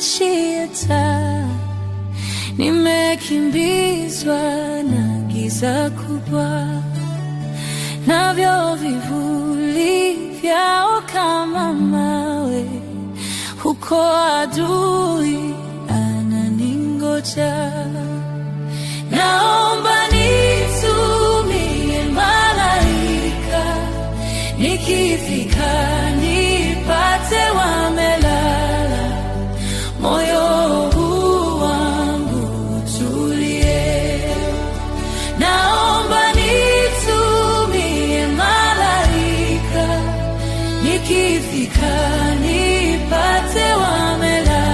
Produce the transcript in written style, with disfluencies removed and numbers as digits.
niwashie taa. Nimekimbizwa na giza kubwa, navyo vivuli vyao kama mawe. Huko adui ananingoja. Naomba nitumie malaika, nikifika nipate wamelala. Moyo huu wangu utulie. Naomba nitumie malaika, nikifika nipate wamelala.